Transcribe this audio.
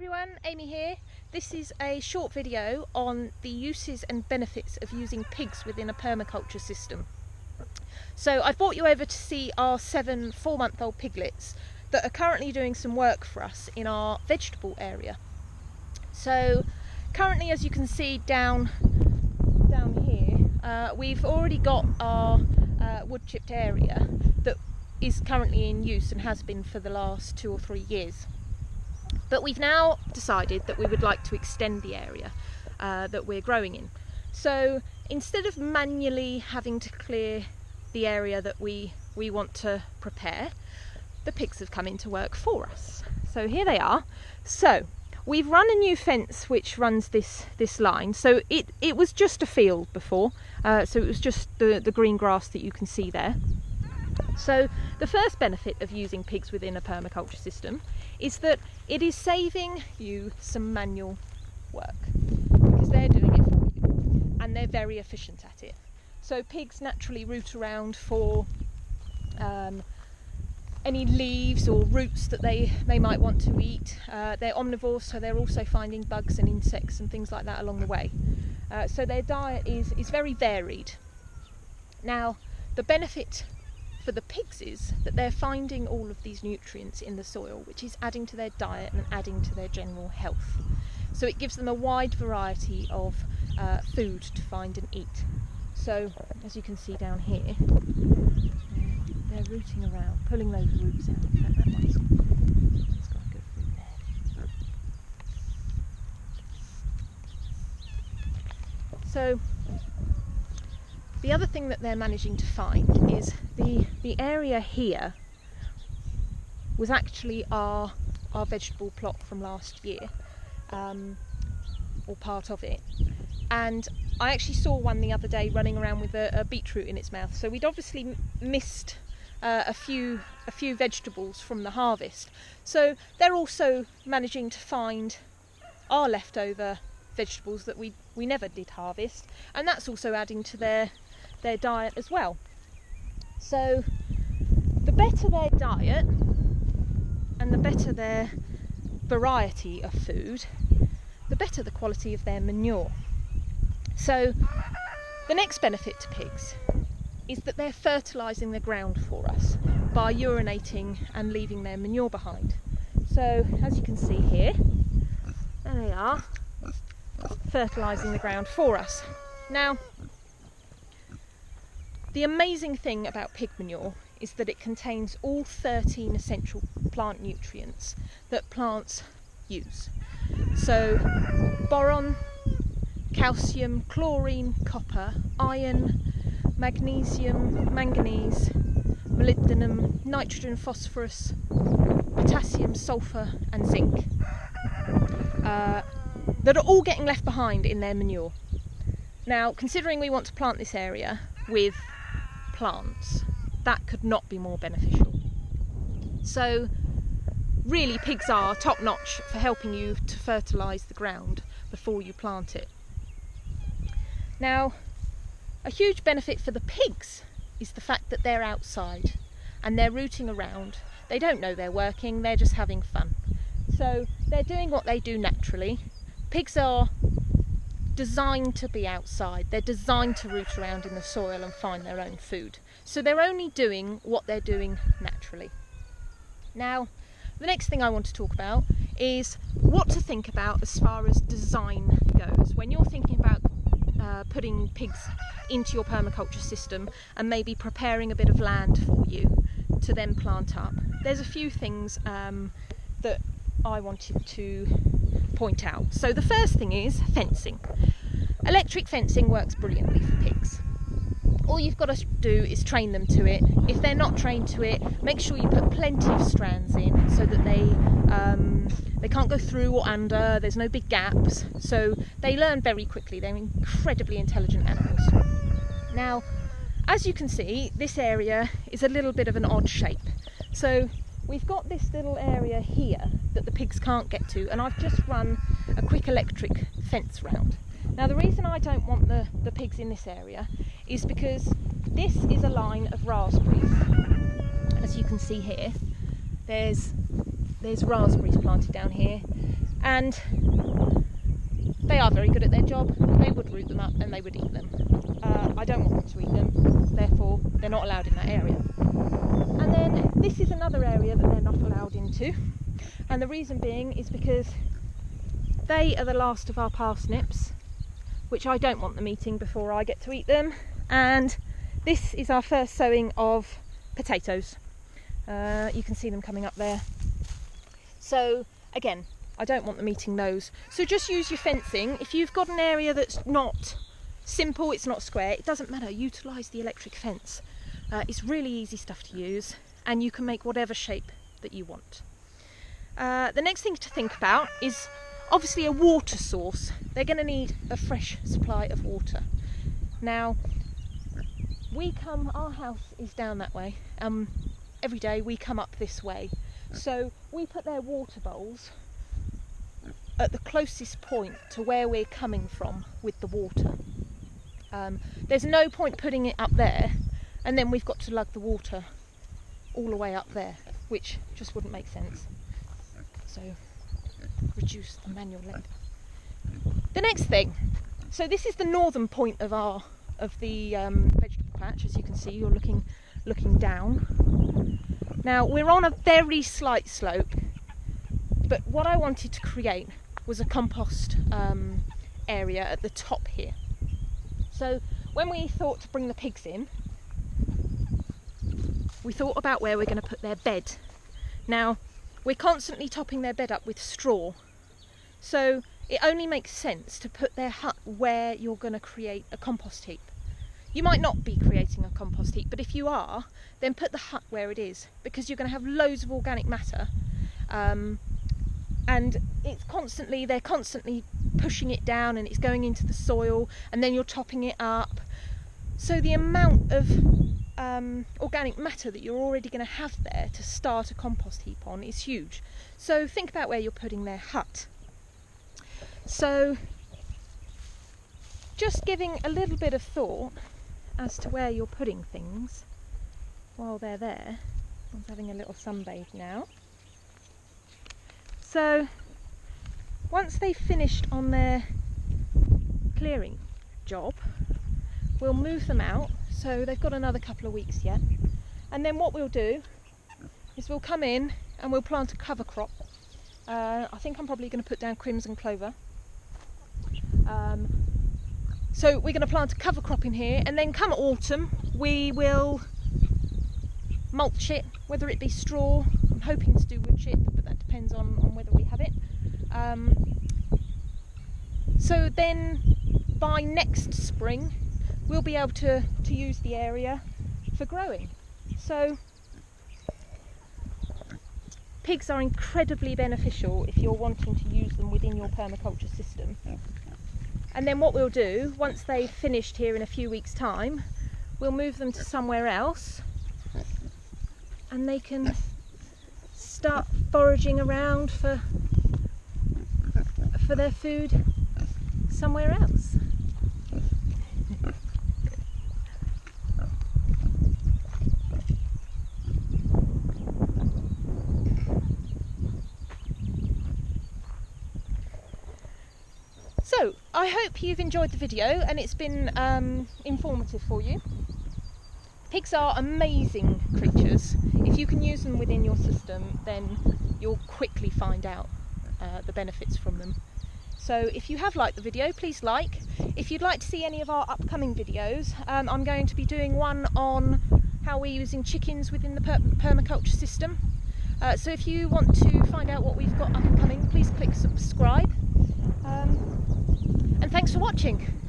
Everyone, Amy here. This is a short video on the uses and benefits of using pigs within a permaculture system. So I've brought you over to see our 7 4-month-old piglets that are currently doing some work for us in our vegetable area. So currently, as you can see down here, we've already got our wood chipped area that is currently in use and has been for the last 2 or 3 years. But we've now decided that we would like to extend the area that we're growing in. So instead of manually having to clear the area that we want to prepare, the pigs have come into work for us. So here they are. So we've run a new fence which runs this line. So it was just a field before, so it was just the green grass that you can see there. So the first benefit of using pigs within a permaculture system is that it is saving you some manual work, because they're doing it for you and they're very efficient at it. So pigs naturally root around for any leaves or roots that they might want to eat. They're omnivores, so they're also finding bugs and insects and things like that along the way. So their diet is very varied. Now, the benefit for the pigs is that they're finding all of these nutrients in the soil, which is adding to their diet and adding to their general health. So it gives them a wide variety of food to find and eat. So as you can see down here, they're rooting around, pulling those roots out. In fact, that one's got a good root there. So the other thing that they're managing to find is the area here was actually our vegetable plot from last year, or part of it. And I actually saw one the other day running around with a beetroot in its mouth. So we'd obviously missed a few vegetables from the harvest. So they're also managing to find our leftover vegetables that we never did harvest, and that's also adding to their diet as well. So the better their diet and the better their variety of food, the better the quality of their manure. So the next benefit to pigs is that they're fertilising the ground for us by urinating and leaving their manure behind. So as you can see here, there they are, fertilising the ground for us. Now, the amazing thing about pig manure is that it contains all 13 essential plant nutrients that plants use. So boron, calcium, chlorine, copper, iron, magnesium, manganese, molybdenum, nitrogen, phosphorus, potassium, sulphur and zinc that are all getting left behind in their manure. Now, considering we want to plant this area with plants, that could not be more beneficial. So really, pigs are top notch for helping you to fertilise the ground before you plant it. Now, a huge benefit for the pigs is the fact that they're outside and they're rooting around. They don't know they're working, they're just having fun. So they're doing what they do naturally. Pigs are designed to be outside, they're designed to root around in the soil and find their own food. So they're only doing what they're doing naturally. Now, the next thing I want to talk about is what to think about as far as design goes. When you're thinking about putting pigs into your permaculture system and maybe preparing a bit of land for you to then plant up, there's a few things that I wanted to point out. So the first thing is fencing. Electric fencing works brilliantly for pigs. All you've got to do is train them to it. If they're not trained to it, make sure you put plenty of strands in so that they can't go through or under, there's no big gaps. So they learn very quickly. They're incredibly intelligent animals. Now, as you can see, this area is a little bit of an odd shape. So we've got this little area here that the pigs can't get to, and I've just run a quick electric fence round. Now, the reason I don't want the pigs in this area is because this is a line of raspberries. As you can see here, there's raspberries planted down here. and they are very good at their job. They would root them up and they would eat them. I don't want them to eat them, therefore they're not allowed in that area. And then this is another area that they're not allowed into, and the reason being is because they are the last of our parsnips, which I don't want them eating before I get to eat them. And this is our first sowing of potatoes. You can see them coming up there. So again, I don't want them eating those. So just use your fencing. If you've got an area that's not simple, it's not square, it doesn't matter, utilise the electric fence. It's really easy stuff to use, and you can make whatever shape that you want. The next thing to think about is obviously a water source. They're going to need a fresh supply of water. Now, our house is down that way. Every day we come up this way. So we put their water bowls at the closest point to where we're coming from with the water. There's no point putting it up there and then we've got to lug the water all the way up there, which just wouldn't make sense. So reduce the manual labour. The next thing, so this is the northern point of the vegetable patch. As you can see, you're looking down. Now we're on a very slight slope, but what I wanted to create was a compost area at the top here. So when we thought to bring the pigs in, we thought about where we're going to put their bed. Now we're constantly topping their bed up with straw, so it only makes sense to put their hut where you're going to create a compost heap. You might not be creating a compost heap, but if you are, then put the hut where it is, because you're going to have loads of organic matter, and they're constantly pushing it down and it's going into the soil, and then you're topping it up. So the amount of organic matter that you're already going to have there to start a compost heap on is huge. So think about where you're putting their hut. So just giving a little bit of thought as to where you're putting things while they're there. I'm having a little sunbathe now. So once they've finished on their clearing job, we'll move them out. So they've got another couple of weeks yet. And then what we'll do is we'll come in and we'll plant a cover crop. I think I'm probably going to put down crimson clover. So we're going to plant a cover crop in here, and then come autumn we will mulch it, whether it be straw. I'm hoping to do wood chip, but that depends on whether we have it. So then by next spring we'll be able to use the area for growing. So pigs are incredibly beneficial if you're wanting to use them within your permaculture system. And then what we'll do, once they've finished here in a few weeks' time, we'll move them to somewhere else and they can start foraging around for their food somewhere else. So, I hope you've enjoyed the video and it's been informative for you. Pigs are amazing creatures. If you can use them within your system, then you'll quickly find out the benefits from them. So if you have liked the video, please like. If you'd like to see any of our upcoming videos, I'm going to be doing one on how we're using chickens within the permaculture system. So if you want to find out what we've got up and coming, please click subscribe. And thanks for watching.